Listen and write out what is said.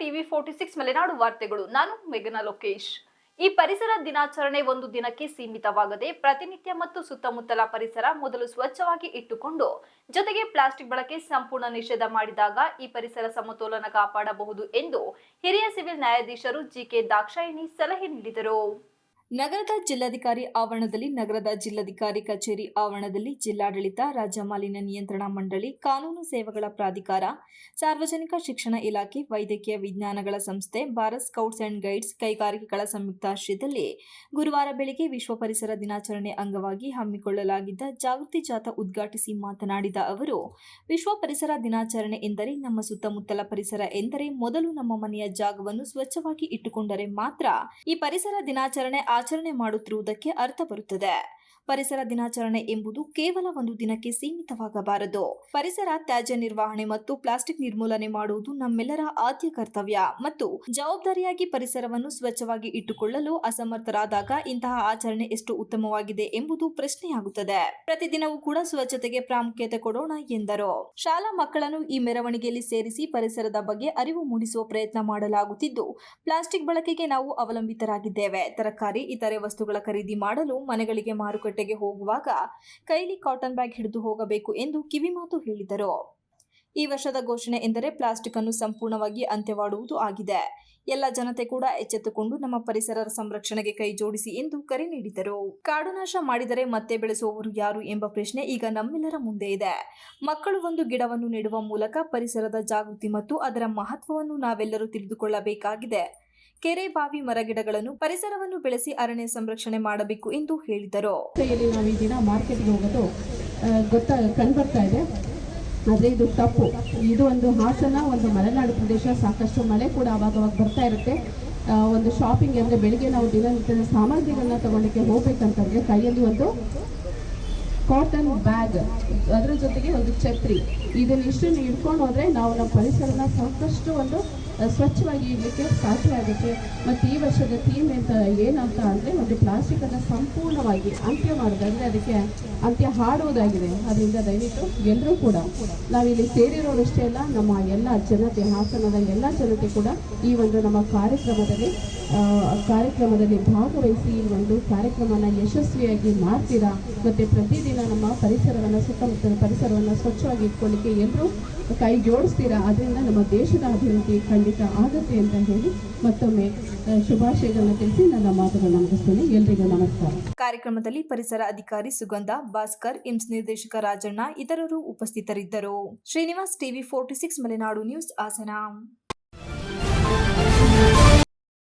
TV 46 Malenadu ವಾರ್ತೆಗಳು. ನಾನು ಮೇಘನಾ ಲೋಕೇಶ್. ಈ ಪರಿಸರ ದಿನಾಚರಣೆ ಒಂದು ದಿನಕ್ಕೆ ಸೀಮಿತವಾಗದೆ ಪ್ರತಿನಿತ್ಯ ಮತ್ತು ಸುತ್ತಮುತ್ತಲ ಪರಿಸರ ಮೊದಲು ಸ್ವಚ್ಛವಾಗಿ ಇಟ್ಟುಕೊಂಡು ಜೊತೆಗೆ ಪ್ಲಾಸ್ಟಿಕ್ ಬಳಕೆ ಸಂಪೂರ್ಣ ನಿಷೇಧ ಮಾಡಿದಾಗ ಈ ಪರಿಸರ ಸಮತೋಲನ ಕಾಪಾಡಬಹುದು ಎಂದು ಹಿರಿಯ ಸಿವಿಲ್ ನ್ಯಾಯಾಧೀಶರು ಜಿಕೆ ದಾಕ್ಷಾಯಿಣಿ ಸಲಹೆ ನೀಡಿದರು. ನಗರದ ಜಿಲ್ಲಾಧಿಕಾರಿ ಆವರಣದಲ್ಲಿ ನಗರದ ಜಿಲ್ಲಾಧಿಕಾರಿ ಕಚೇರಿ ಆವರಣದಲ್ಲಿ ಜಿಲ್ಲಾಡಳಿತ, ರಾಜ್ಯ ಮಾಲಿನ್ಯ ನಿಯಂತ್ರಣ ಮಂಡಳಿ, ಕಾನೂನು ಸೇವೆಗಳ ಪ್ರಾಧಿಕಾರ, ಸಾರ್ವಜನಿಕ ಶಿಕ್ಷಣ ಇಲಾಖೆ, ವೈದ್ಯಕೀಯ ವಿಜ್ಞಾನಗಳ ಸಂಸ್ಥೆ, ಭಾರತ್ ಸ್ಕೌಟ್ಸ್ ಅಂಡ್ ಗೈಡ್ಸ್ ಕೈಗಾರಿಕೆಗಳ ಸಂಯುಕ್ತಾಶ್ರಯದಲ್ಲಿ ಗುರುವಾರ ಬೆಳಗ್ಗೆ ವಿಶ್ವ ಪರಿಸರ ದಿನಾಚರಣೆ ಅಂಗವಾಗಿ ಹಮ್ಮಿಕೊಳ್ಳಲಾಗಿದ್ದ ಜಾಗೃತಿ ಜಾಥಾ ಉದ್ಘಾಟಿಸಿ ಮಾತನಾಡಿದ ಅವರು, ವಿಶ್ವ ಪರಿಸರ ದಿನಾಚರಣೆ ಎಂದರೆ ನಮ್ಮ ಸುತ್ತಮುತ್ತಲ ಪರಿಸರ ಎಂದರೆ ಮೊದಲು ನಮ್ಮ ಮನೆಯ ಜಾಗವನ್ನು ಸ್ವಚ್ಛವಾಗಿ ಇಟ್ಟುಕೊಂಡರೆ ಮಾತ್ರ ಈ ಪರಿಸರ ದಿನಾಚರಣೆ ಆಚರಣೆ ಮಾಡುತ್ತಿರುವುದಕ್ಕೆ ಅರ್ಥ ಬರುತ್ತದೆ. ಪರಿಸರ ದಿನಾಚರಣೆ ಎಂಬುದು ಕೇವಲ ಒಂದು ದಿನಕ್ಕೆ ಸೀಮಿತವಾಗಬಾರದು. ಪರಿಸರ ತ್ಯಾಜ್ಯ ನಿರ್ವಹಣೆ ಮತ್ತು ಪ್ಲಾಸ್ಟಿಕ್ ನಿರ್ಮೂಲನೆ ಮಾಡುವುದು ನಮ್ಮೆಲ್ಲರ ಆದ್ಯ ಕರ್ತವ್ಯ ಮತ್ತು ಜವಾಬ್ದಾರಿಯಾಗಿ ಪರಿಸರವನ್ನು ಸ್ವಚ್ಛವಾಗಿ ಇಟ್ಟುಕೊಳ್ಳಲು ಅಸಮರ್ಥರಾದಾಗ ಇಂತಹ ಆಚರಣೆ ಎಷ್ಟು ಉತ್ತಮವಾಗಿದೆ ಎಂಬುದು ಪ್ರಶ್ನೆಯಾಗುತ್ತದೆ. ಪ್ರತಿದಿನವೂ ಕೂಡ ಸ್ವಚ್ಛತೆಗೆ ಪ್ರಾಮುಖ್ಯತೆ ಕೊಡೋಣ ಎಂದರು. ಶಾಲಾ ಮಕ್ಕಳನ್ನು ಈ ಮೆರವಣಿಗೆಯಲ್ಲಿ ಸೇರಿಸಿ ಪರಿಸರದ ಬಗ್ಗೆ ಅರಿವು ಮೂಡಿಸುವ ಪ್ರಯತ್ನ ಮಾಡಲಾಗುತ್ತಿದ್ದು, ಪ್ಲಾಸ್ಟಿಕ್ ಬಳಕೆಗೆ ನಾವು ಅವಲಂಬಿತರಾಗಿದ್ದೇವೆ. ತರಕಾರಿ, ಇತರೆ ವಸ್ತುಗಳ ಖರೀದಿ ಮಾಡಲು ಮನೆಗಳಿಗೆ ಮಾರುಕಟ್ಟೆಗೆ ಹೋಗುವಾಗ ಕೈಲಿ ಕಾಟನ್ ಬ್ಯಾಗ್ ಹಿಡಿದು ಹೋಗಬೇಕು ಎಂದು ಕಿವಿಮಾತು ಹೇಳಿದರು. ಈ ವರ್ಷದ ಘೋಷಣೆ ಎಂದರೆ ಪ್ಲಾಸ್ಟಿಕ್ ಅನ್ನು ಸಂಪೂರ್ಣವಾಗಿ ಅಂತ್ಯವಾಡುವುದು ಆಗಿದೆ. ಎಲ್ಲ ಜನತೆ ಕೂಡ ಎಚ್ಚೆತ್ತುಕೊಂಡು ನಮ್ಮ ಪರಿಸರ ಸಂರಕ್ಷಣೆಗೆ ಕೈ ಜೋಡಿಸಿ ಎಂದು ಕರೆ ನೀಡಿದರು. ಕಾಡು ನಾಶ ಮಾಡಿದರೆ ಮತ್ತೆ ಬೆಳೆಸುವವರು ಯಾರು ಎಂಬ ಪ್ರಶ್ನೆ ಈಗ ನಮ್ಮೆಲ್ಲರ ಮುಂದೆ ಇದೆ. ಮಕ್ಕಳು ಒಂದು ಗಿಡವನ್ನು ನೆಡುವ ಮೂಲಕ ಪರಿಸರದ ಜಾಗೃತಿ ಮತ್ತು ಅದರ ಮಹತ್ವವನ್ನು ನಾವೆಲ್ಲರೂ ತಿಳಿದುಕೊಳ್ಳಬೇಕಾಗಿದೆ. ಕೆರೆ, ಬಾವಿ, ಮರಗಿಡಗಳನ್ನು, ಪರಿಸರವನ್ನು ಬೆಳೆಸಿ ಅರಣ್ಯ ಸಂರಕ್ಷಣೆ ಮಾಡಬೇಕು ಎಂದು ಹೇಳಿದರು. ನಾವು ಈ ದಿನ ಮಾರ್ಕೆಟ್ಗೆ ಹೋಗೋದು ಕಂಡುಬರ್ತಾ ಇದೆ, ಆದರೆ ಇದು ತಪ್ಪು. ಇದು ಒಂದು ಹಾಸನ, ಒಂದು ಮಲೆನಾಡು ಪ್ರದೇಶ, ಸಾಕಷ್ಟು ಮಳೆ ಕೂಡ ಅವಾಗವಾಗ ಬರ್ತಾ ಇರುತ್ತೆ. ಒಂದು ಶಾಪಿಂಗ್ ಅಂದರೆ ಬೆಳಿಗ್ಗೆ ನಾವು ದಿನನಿತ್ಯದ ಸಾಮಗ್ರಿಗಳನ್ನ ತಗೊಳ್ಳಿಕ್ಕೆ ಹೋಗ್ಬೇಕಂತಂದ್ರೆ ಕೈಯಲ್ಲಿ ಒಂದು ಕಾಟನ್ ಬ್ಯಾಗ್, ಅದರ ಜೊತೆಗೆ ಒಂದು ಛತ್ರಿ, ಇದನ್ನಿಷ್ಟನ್ನು ಇಟ್ಕೊಂಡು ಹೋದರೆ ನಾವು ನಮ್ಮ ಪರಿಸರನ ಸಾಕಷ್ಟು ಒಂದು ಸ್ವಚ್ಛವಾಗಿ ಇಡಲಿಕ್ಕೆ ಸಾಧ್ಯ ಆಗುತ್ತೆ. ಮತ್ತು ಈ ವರ್ಷದ ಥೀಮ್ ಏನಂತ ಅಂದರೆ ಒಂದು ಪ್ಲಾಸ್ಟಿಕನ್ನು ಸಂಪೂರ್ಣವಾಗಿ ಅಂತ್ಯ ಮಾಡೋದಾದರೆ ಅದಕ್ಕೆ ಅಂತ್ಯ ಹಾಡುವುದಾಗಿದೆ. ಅದರಿಂದ ದಯವಿಟ್ಟು ಎಲ್ಲರೂ ಕೂಡ ನಾವಿಲ್ಲಿ ಸೇರಿರೋರಷ್ಟೇ ಅಲ್ಲ, ನಮ್ಮ ಎಲ್ಲ ಜನತೆ, ಹಾಸನದ ಎಲ್ಲ ಜನತೆ ಕೂಡ ಈ ಒಂದು ನಮ್ಮ ಕಾರ್ಯಕ್ರಮದಲ್ಲಿ ಭಾಗವಹಿಸಿ ಈ ಒಂದು ಕಾರ್ಯಕ್ರಮನ ಯಶಸ್ವಿಯಾಗಿ ಮಾಡ್ತೀರಾ. ಮತ್ತು ಪ್ರತಿದಿನ ನಮ್ಮ ಪರಿಸರವನ್ನು, ಸುತ್ತಮುತ್ತಲ ಪರಿಸರವನ್ನು ಸ್ವಚ್ಛವಾಗಿ ಇಟ್ಕೊಳ್ಳಿಕ್ಕೆ ಎಲ್ಲರೂ ಕೈ ಜೋಡಿಸ್ತೀರಾ. ಅದರಿಂದ ನಮ್ಮ ದೇಶದ ಅಭಿವೃದ್ಧಿ ಖಂಡಿತ ಆಗುತ್ತೆ ಅಂತ ಹೇಳಿ ಮತ್ತೊಮ್ಮೆ ಶುಭಾಶಯಗಳನ್ನ ತಿಳಿಸಿ ನನ್ನ ಮಾತುಗಳನ್ನು ಮುಗಿಸ್ತೇನೆ. ಎಲ್ರಿಗೂ ನಮಸ್ಕಾರ. ಕಾರ್ಯಕ್ರಮದಲ್ಲಿ ಪರಿಸರ ಅಧಿಕಾರಿ ಸುಗಂಧ, ಭಾಸ್ಕರ್, ಇಮ್ಸ್ ನಿರ್ದೇಶಕ ರಾಜಣ್ಣ ಇತರರು ಉಪಸ್ಥಿತರಿದ್ದರು. Srinivas, TV 46 Malenadu news, Hassan.